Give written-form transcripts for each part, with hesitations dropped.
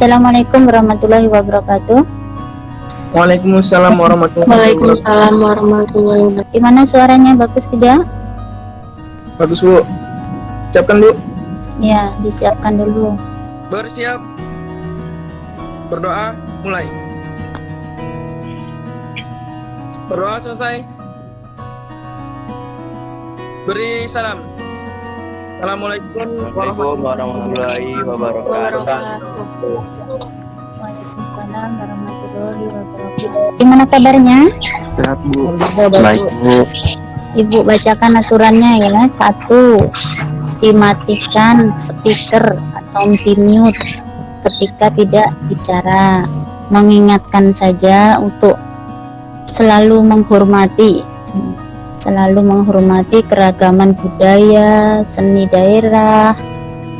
Assalamualaikum warahmatullahi wabarakatuh. Waalaikumsalam warahmatullahi wabarakatuh. Waalaikumsalam warahmatullahi wabarakatuh. Gimana suaranya, bagus tidak? Bagus Bu. Siapkan Bu. Ya, disiapkan dulu. Bersiap. Berdoa mulai. Berdoa selesai. Beri salam. Assalamualaikum warahmatullahi wabarakatuh. Waalaikumsalam warahmatullahi wabarakatuh. Gimana kabarnya? Sehat Bu. Baik, Bu. Ibu bacakan aturannya ya. 1. Dimatikan speaker atau di-mute ketika tidak bicara. Mengingatkan saja untuk selalu menghormati keragaman budaya, seni daerah,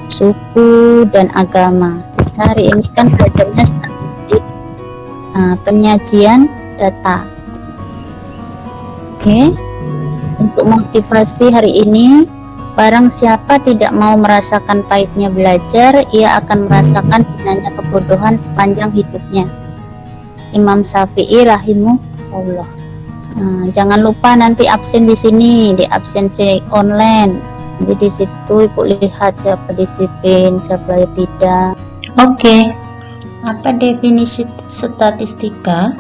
suku, dan agama. Hari ini kan belajarnya statistik, penyajian data. Oke. Untuk motivasi hari ini, barang siapa tidak mau merasakan pahitnya belajar, ia akan merasakan hinanya kebodohan sepanjang hidupnya. Imam Syafi'i rahimahullah. Jangan lupa nanti absen di sini, di absensi online. Jadi di situ Ibu lihat siapa disiplin, siapa tidak. Oke. Apa definisi statistika?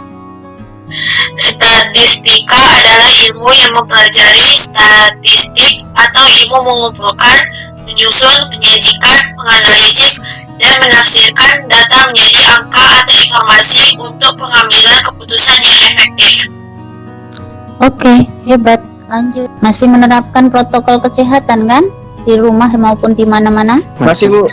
Statistika adalah ilmu yang mempelajari statistik atau ilmu mengumpulkan, menyusun, menyajikan, menganalisis, dan menafsirkan data menjadi angka atau informasi untuk pengambilan keputusan yang efektif. Oke, hebat. Lanjut. Masih menerapkan protokol kesehatan kan? Di rumah maupun di mana-mana? Masih Bu.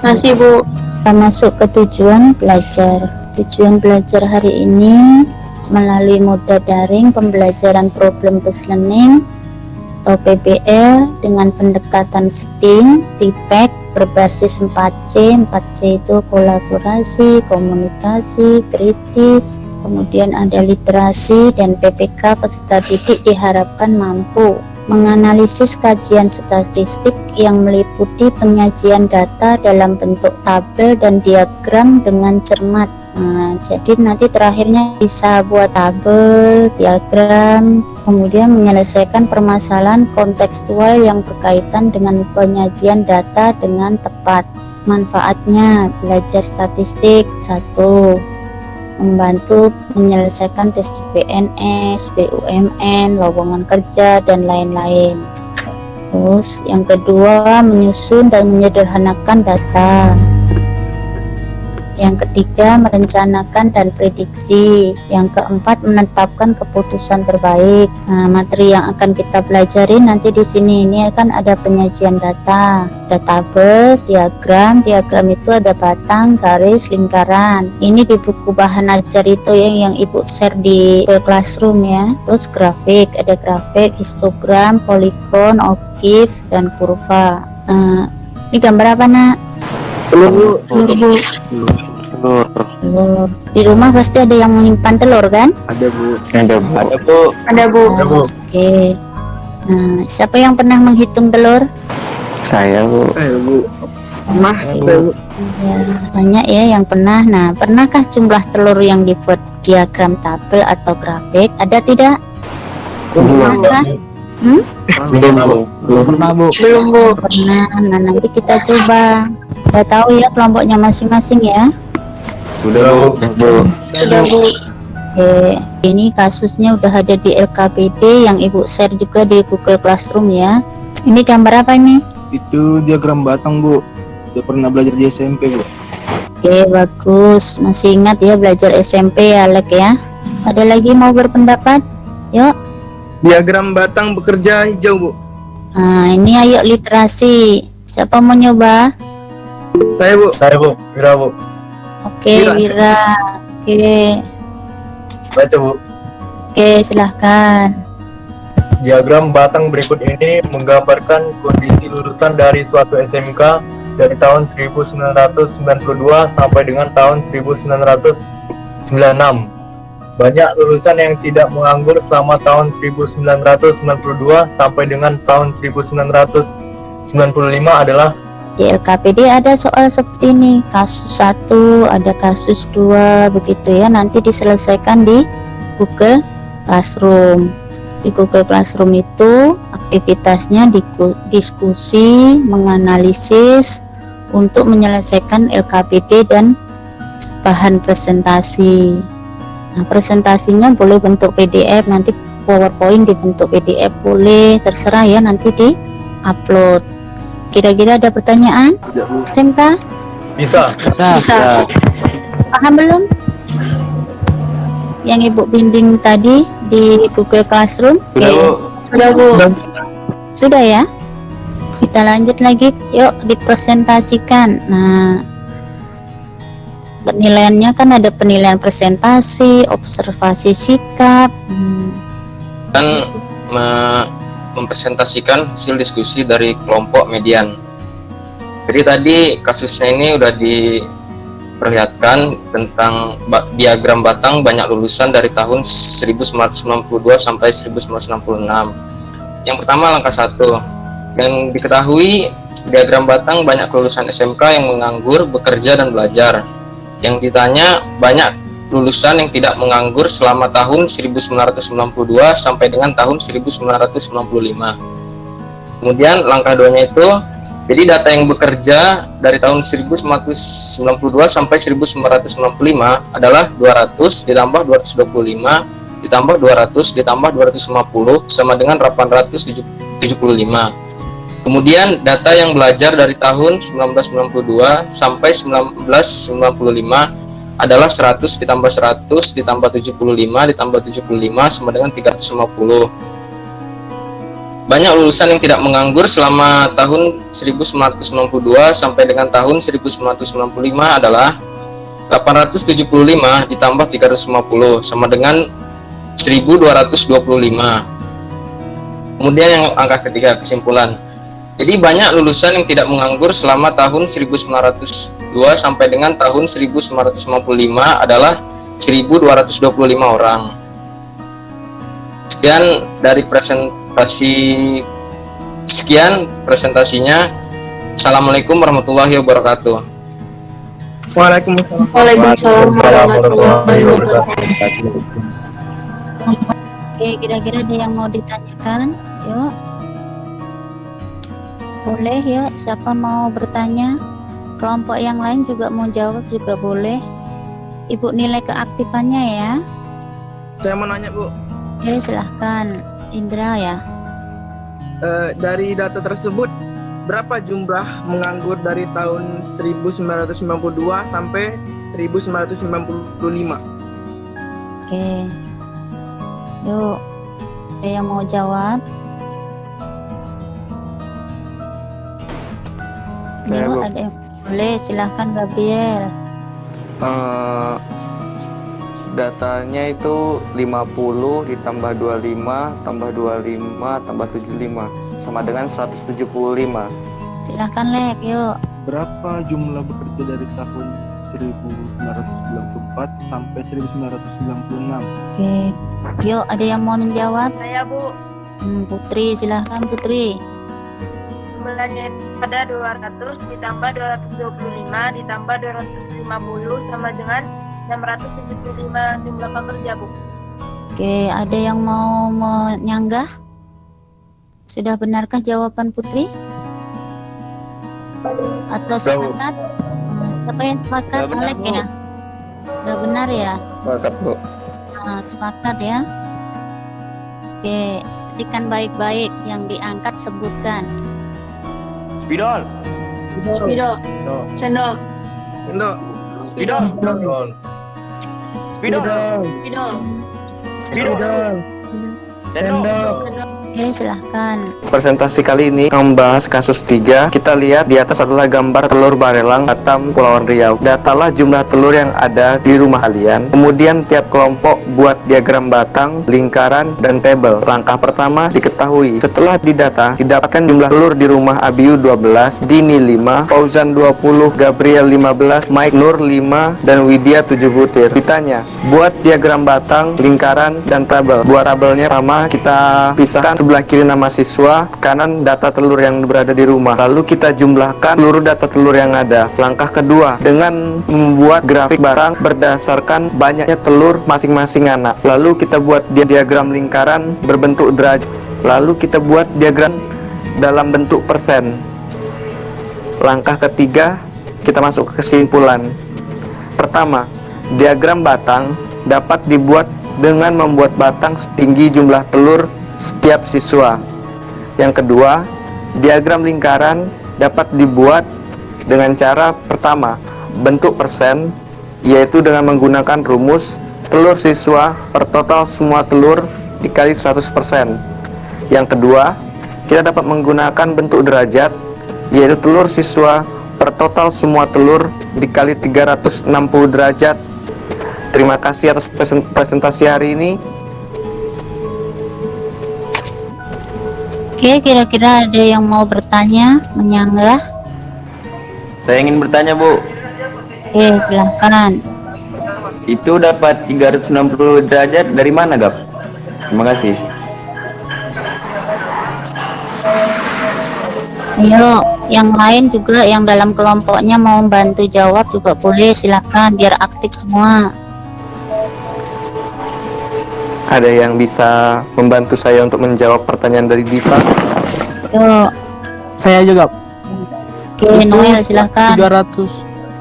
Masih Bu. Kita masuk ke tujuan belajar. Tujuan belajar hari ini melalui moda daring pembelajaran problem based learning atau PBL dengan pendekatan STEAM, TIPEC berbasis 4C. 4C itu kolaborasi, komunikasi, kritis, kemudian ada literasi, dan PPK peserta didik diharapkan mampu menganalisis kajian statistik yang meliputi penyajian data dalam bentuk tabel dan diagram dengan cermat. Jadi nanti terakhirnya bisa buat tabel, diagram, kemudian menyelesaikan permasalahan kontekstual yang berkaitan dengan penyajian data dengan tepat. Manfaatnya belajar statistik: 1. Membantu menyelesaikan tes CPNS, BUMN, lowongan kerja, dan lain-lain. Terus yang kedua, menyusun dan menyederhanakan data. Yang ketiga, merencanakan dan prediksi. Yang keempat, menetapkan keputusan terbaik. Materi yang akan kita pelajari nanti di sini ini kan ada penyajian data, ada tabel, diagram. Diagram itu ada batang, garis, lingkaran. Ini di buku bahan ajar itu yang Ibu share di classroom ya. Terus grafik, ada grafik, histogram, poligon, okif, dan kurva. Ini gambar apa nak? Telur Bu. Telur. Di rumah pasti ada yang menyimpan telur kan? Ada Bu. Ada Bu. Oke. Siapa yang pernah menghitung telur? Saya Bu. Bu. Bu. Ya, banyak ya yang pernah. Nah, pernahkah jumlah telur yang dibuat diagram tabel atau grafik? Ada tidak? Pernahkah? Belum pernah Bu. Belum Bu. Pernah. Nah, nanti kita coba. Udah tahu ya kelompoknya masing-masing ya? Sudah Bu. Sudah Bu. Oke, ini kasusnya udah ada di LKPD yang Ibu share juga di Google Classroom ya. Ini gambar apa ini? Itu diagram batang Bu. Udah pernah belajar di SMP Bu. Oke, bagus. Masih ingat ya belajar SMP ya, Alek ya? Ada lagi mau berpendapat? Yuk. Diagram batang bekerja hijau Bu. Nah, ini ayo literasi. Siapa mau nyoba? Saya Bu. Wira Bu. Oke, Wira. Oke. Baca Bu. Oke, silahkan. Diagram batang berikut ini menggambarkan kondisi lulusan dari suatu SMK dari tahun 1992 sampai dengan tahun 1996. Banyak lulusan yang tidak menganggur selama tahun 1992 sampai dengan tahun 1995 adalah Di LKPD ada soal seperti ini, kasus 1, ada kasus 2, begitu ya. Nanti diselesaikan di Google Classroom. Di Google Classroom itu aktivitasnya diskusi, menganalisis untuk menyelesaikan LKPD dan bahan presentasi. Nah, presentasinya boleh bentuk PDF, nanti PowerPoint dibentuk PDF boleh, terserah ya, nanti di upload. Kira-kira ada pertanyaan? SMK? Bisa. Paham belum? Yang Ibu bimbing tadi di Google Classroom? Sudah, Bu. Sudah, Bu. Sudah ya? Kita lanjut lagi, yuk dipresentasikan. Nah, penilaiannya kan ada penilaian presentasi, observasi sikap. Dan mempresentasikan hasil diskusi dari kelompok median. Jadi tadi kasusnya ini udah diperlihatkan tentang diagram batang banyak lulusan dari tahun 1992 sampai 1966. Yang pertama langkah 1, yang diketahui diagram batang banyak lulusan SMK yang menganggur, bekerja dan belajar. Yang ditanya banyak lulusan yang tidak menganggur selama tahun 1992 sampai dengan tahun 1995. Kemudian langkah 2-nya itu, jadi data yang bekerja dari tahun 1992 sampai 1995 adalah 200 ditambah 225 ditambah 200 ditambah 250 sama dengan 875. Kemudian data yang belajar dari tahun 1992 sampai 1995 adalah 100 ditambah 100 ditambah 75 ditambah 75 sama dengan 350. Banyak lulusan yang tidak menganggur selama tahun 1992 sampai dengan tahun 1995 adalah 875 ditambah 350 sama dengan 1225. Kemudian yang angka ketiga, kesimpulan. Jadi banyak lulusan yang tidak menganggur selama tahun 1902 sampai dengan tahun 1995 adalah 1225 orang. Sekian presentasinya. Assalamualaikum warahmatullahi wabarakatuh. Waalaikumsalam warahmatullahi wabarakatuh. Oke, kira-kira ada yang mau ditanyakan? Yuk. Boleh ya, siapa mau bertanya? Kelompok yang lain juga mau jawab juga boleh. Ibu nilai keaktifannya ya. Saya mau nanya, Bu. Oke, silahkan. Indra ya. Dari data tersebut, berapa jumlah menganggur dari tahun 1992 sampai 1995? Oke. Yuk. Ada yang mau jawab? Saya, Yuk, Bu. ada yang boleh, silahkan Gabriel. Datanya itu 50 ditambah 25 tambah 25 tambah 75 sama dengan 175. Silahkan Lek, yuk. Berapa jumlah bekerja dari tahun 1994 sampai 1996? Oke. Yuk, ada yang mau menjawab? Saya, Bu, Putri, silahkan Putri. jumlahnya pada 200 ditambah 225 ditambah 250 sama dengan 675 jumlah pekerja, Bu. Oke, ada yang mau menyanggah? Sudah benarkah jawaban Putri? Atau sepakat? Siapa yang sepakat? Sudah benar, Alek Bu. ya? Sudah benar ya? Sepakat, Bu. Sepakat ya? Oke, perhatikan baik-baik yang diangkat sebutkan. Spidol. Spidol, cendol, Indo. Spidol. Spidol. spidol, Spidol. Sendok. Oke, silahkan. Presentasi kali ini membahas kasus 3. Kita lihat di atas adalah gambar telur barelang Batam, Kepulauan Riau. Datalah jumlah telur yang ada di rumah kalian. Kemudian tiap kelompok buat diagram batang, lingkaran, dan tabel. Langkah pertama diketahui. Setelah didata, didapatkan jumlah telur di rumah Abiu 12, Dini 5, Fauzan 20, Gabriel 15, Mike Nur 5, dan Widya 7 butir. Ditanya, buat diagram batang, lingkaran, dan tabel. Buat tabelnya sama, kita pisahkan sebelah kiri nama siswa, kanan data telur yang berada di rumah. Lalu kita jumlahkan seluruh data telur yang ada. Langkah kedua, dengan membuat grafik barang berdasarkan banyaknya telur masing-masing anak. Lalu kita buat diagram lingkaran berbentuk derajat. Lalu kita buat diagram dalam bentuk persen. Langkah ketiga, kita masuk ke kesimpulan. Pertama, diagram batang dapat dibuat dengan membuat batang setinggi jumlah telur setiap siswa. Yang kedua, diagram lingkaran dapat dibuat dengan cara pertama, bentuk persen, yaitu dengan menggunakan rumus telur siswa per total semua telur dikali 100%. Yang kedua, kita dapat menggunakan bentuk derajat, yaitu telur siswa per total semua telur dikali 360 derajat. Terima kasih atas presentasi hari ini. Oke, kira-kira ada yang mau bertanya, menyanggah? Saya ingin bertanya, Bu. Oke, silahkan. Itu dapat 360 derajat dari mana, Gap? Terima kasih. Ayo, yang lain juga yang dalam kelompoknya mau membantu jawab juga boleh, silahkan biar aktif semua. Ada yang bisa membantu saya untuk menjawab pertanyaan dari Diva? Yuk, Saya aja, Gap. oke, Noel silahkan.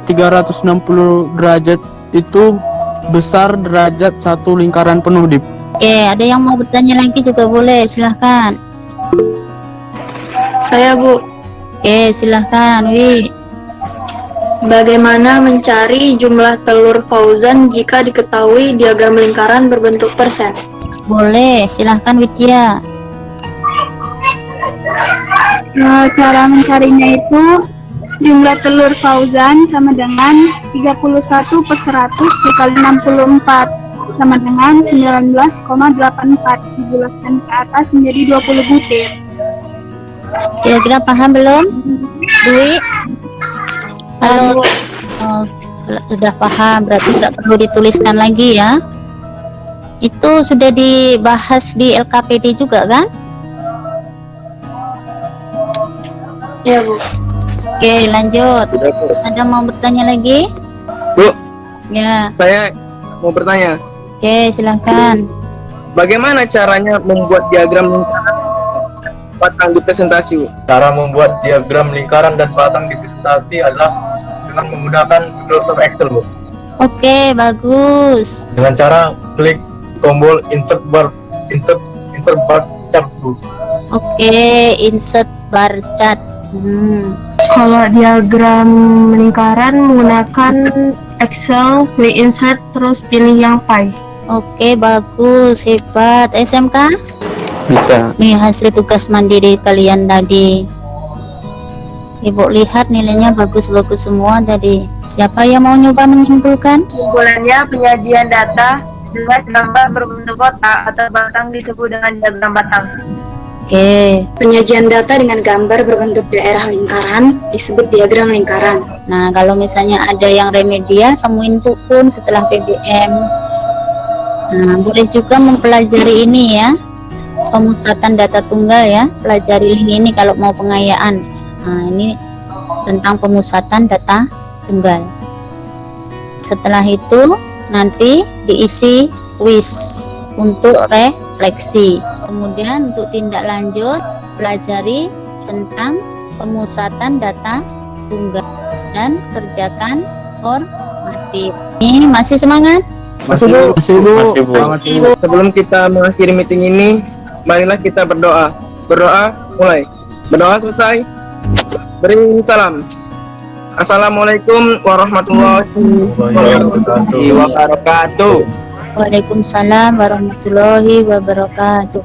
360 derajat itu besar derajat satu lingkaran penuh, Dip. Oke, ada yang mau bertanya lagi juga boleh, silahkan. Saya, Bu. Oke, silahkan, Wi. Bagaimana mencari jumlah telur Fauzan jika diketahui diagram lingkaran berbentuk persen? Boleh, silahkan Widya. Cara mencarinya itu jumlah telur Fauzan sama dengan 31 per 100 dikali 64 sama dengan 19,84 dibulatkan ke atas menjadi 20 butir. Kira-kira paham belum, Dwi? Halo. Oh, sudah paham, berarti tidak perlu dituliskan lagi ya. Itu sudah dibahas di LKPD juga kan? Ya, Bu. Oke, lanjut. Ada mau bertanya lagi? Bu, Ya, saya mau bertanya. oke, silahkan. Bagaimana caranya membuat diagram lingkaran batang di presentasi, Bu? Cara membuat diagram lingkaran dan batang di presentasi adalah dengan menggunakan Microsoft Excel, Bu. Oke, bagus. Dengan cara klik tombol insert bar chart, Bu. Oke, insert bar chart. Kalau diagram lingkaran menggunakan Excel, klik insert terus pilih yang pie. Oke, bagus, hebat. SMK? Bisa. Nih hasil tugas mandiri kalian tadi. Ibu lihat nilainya bagus-bagus semua tadi. Siapa yang mau nyoba menyimpulkan? Kesimpulannya, penyajian data dengan gambar berbentuk kotak atau batang disebut dengan diagram batang. Oke. Penyajian data dengan gambar berbentuk daerah lingkaran disebut diagram lingkaran. Nah, kalau misalnya ada yang remedia, temuin pun setelah PBM. Nah, boleh juga mempelajari ini ya. Pemusatan data tunggal ya. Pelajari link ini kalau mau pengayaan. Nah, ini tentang pemusatan data tunggal. Setelah itu nanti diisi kuis untuk refleksi. Kemudian untuk tindak lanjut pelajari tentang pemusatan data tunggal dan kerjakan formatif. Ini masih semangat? Masih, Bu. Masih, Bu. Masih, Bu. Selamat, Bu. Sebelum kita mengakhiri meeting ini, marilah kita berdoa. Berdoa mulai. Berdoa selesai. Beri salam. Assalamualaikum warahmatullahi Wabarakatuh. Waalaikumsalam warahmatullahi wabarakatuh.